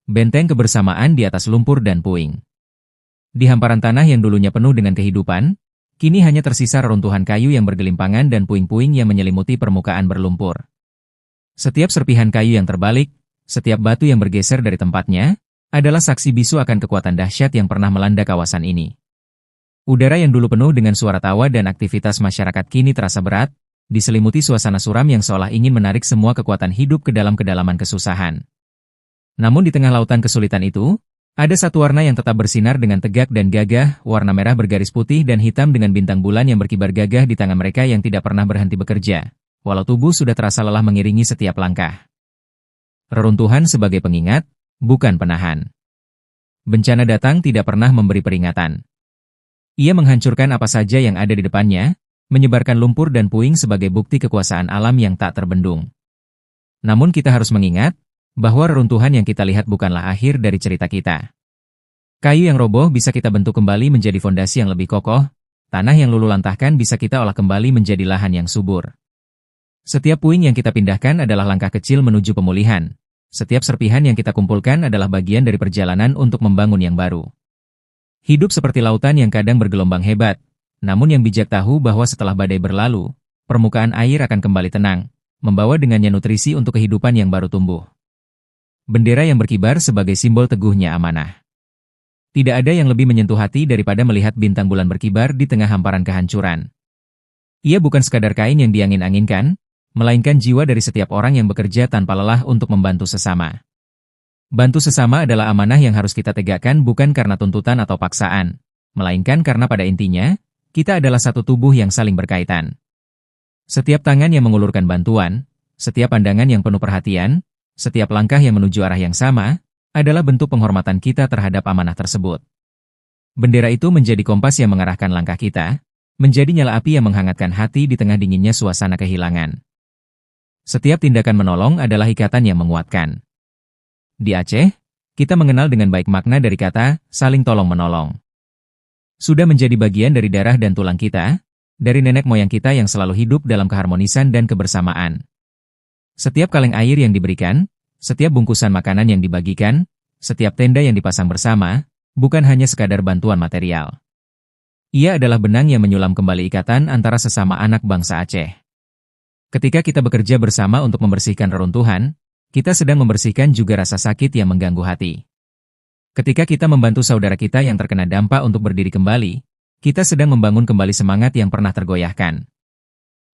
benteng kebersamaan di atas lumpur dan puing. Di hamparan tanah yang dulunya penuh dengan kehidupan, kini hanya tersisa reruntuhan kayu yang bergelimpangan dan puing-puing yang menyelimuti permukaan berlumpur. Setiap serpihan kayu yang terbalik, setiap batu yang bergeser dari tempatnya, adalah saksi bisu akan kekuatan dahsyat yang pernah melanda kawasan ini. Udara yang dulu penuh dengan suara tawa dan aktivitas masyarakat kini terasa berat, diselimuti suasana suram yang seolah ingin menarik semua kekuatan hidup ke dalam kedalaman kesusahan. Namun di tengah lautan kesulitan itu, ada satu warna yang tetap bersinar dengan tegak dan gagah, warna merah bergaris putih dan hitam dengan bintang bulan yang berkibar gagah di tangan mereka yang tidak pernah berhenti bekerja, walau tubuh sudah terasa lelah mengiringi setiap langkah. Reruntuhan sebagai pengingat, bukan penahan. Bencana datang tidak pernah memberi peringatan. Ia menghancurkan apa saja yang ada di depannya, menyebarkan lumpur dan puing sebagai bukti kekuasaan alam yang tak terbendung. Namun kita harus mengingat, bahwa reruntuhan yang kita lihat bukanlah akhir dari cerita kita. Kayu yang roboh bisa kita bentuk kembali menjadi fondasi yang lebih kokoh, tanah yang luluh lantahkan bisa kita olah kembali menjadi lahan yang subur. Setiap puing yang kita pindahkan adalah langkah kecil menuju pemulihan. Setiap serpihan yang kita kumpulkan adalah bagian dari perjalanan untuk membangun yang baru. Hidup seperti lautan yang kadang bergelombang hebat, namun yang bijak tahu bahwa setelah badai berlalu, permukaan air akan kembali tenang, membawa dengannya nutrisi untuk kehidupan yang baru tumbuh. Bendera yang berkibar sebagai simbol teguhnya amanah. Tidak ada yang lebih menyentuh hati daripada melihat bintang bulan berkibar di tengah hamparan kehancuran. Ia bukan sekadar kain yang diangin-anginkan, melainkan jiwa dari setiap orang yang bekerja tanpa lelah untuk membantu sesama. Bantu sesama adalah amanah yang harus kita tegakkan bukan karena tuntutan atau paksaan, melainkan karena pada intinya, kita adalah satu tubuh yang saling berkaitan. Setiap tangan yang mengulurkan bantuan, setiap pandangan yang penuh perhatian, setiap langkah yang menuju arah yang sama, adalah bentuk penghormatan kita terhadap amanah tersebut. Bendera itu menjadi kompas yang mengarahkan langkah kita, menjadi nyala api yang menghangatkan hati di tengah dinginnya suasana kehilangan. Setiap tindakan menolong adalah ikatan yang menguatkan. Di Aceh, kita mengenal dengan baik makna dari kata saling tolong-menolong. Sudah menjadi bagian dari darah dan tulang kita, dari nenek moyang kita yang selalu hidup dalam keharmonisan dan kebersamaan. Setiap kaleng air yang diberikan, setiap bungkusan makanan yang dibagikan, setiap tenda yang dipasang bersama, bukan hanya sekadar bantuan material. Ia adalah benang yang menyulam kembali ikatan antara sesama anak bangsa Aceh. Ketika kita bekerja bersama untuk membersihkan reruntuhan, kita sedang membersihkan juga rasa sakit yang mengganggu hati. Ketika kita membantu saudara kita yang terkena dampak untuk berdiri kembali, kita sedang membangun kembali semangat yang pernah tergoyahkan.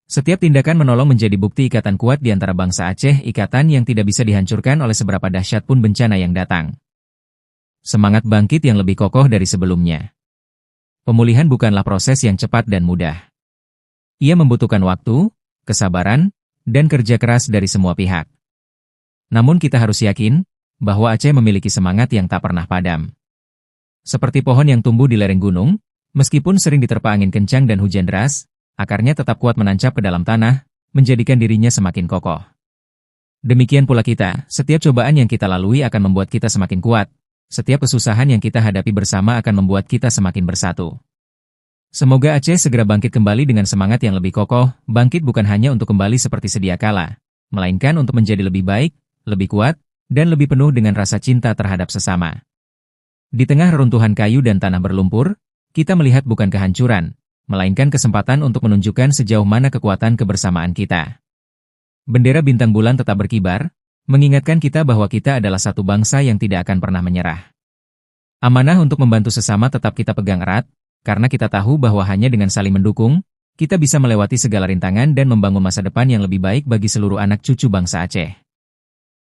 Setiap tindakan menolong menjadi bukti ikatan kuat di antara bangsa Aceh, ikatan yang tidak bisa dihancurkan oleh seberapa dahsyat pun bencana yang datang. Semangat bangkit yang lebih kokoh dari sebelumnya. Pemulihan bukanlah proses yang cepat dan mudah. Ia membutuhkan waktu, kesabaran, dan kerja keras dari semua pihak. Namun kita harus yakin, bahwa Aceh memiliki semangat yang tak pernah padam. Seperti pohon yang tumbuh di lereng gunung, meskipun sering diterpa angin kencang dan hujan deras, akarnya tetap kuat menancap ke dalam tanah, menjadikan dirinya semakin kokoh. Demikian pula kita, setiap cobaan yang kita lalui akan membuat kita semakin kuat, setiap kesusahan yang kita hadapi bersama akan membuat kita semakin bersatu. Semoga Aceh segera bangkit kembali dengan semangat yang lebih kokoh, bangkit bukan hanya untuk kembali seperti sedia kala, melainkan untuk menjadi lebih baik, lebih kuat, dan lebih penuh dengan rasa cinta terhadap sesama. Di tengah reruntuhan kayu dan tanah berlumpur, kita melihat bukan kehancuran, melainkan kesempatan untuk menunjukkan sejauh mana kekuatan kebersamaan kita. Bendera bintang bulan tetap berkibar, mengingatkan kita bahwa kita adalah satu bangsa yang tidak akan pernah menyerah. Amanah untuk membantu sesama tetap kita pegang erat, karena kita tahu bahwa hanya dengan saling mendukung, kita bisa melewati segala rintangan dan membangun masa depan yang lebih baik bagi seluruh anak cucu bangsa Aceh.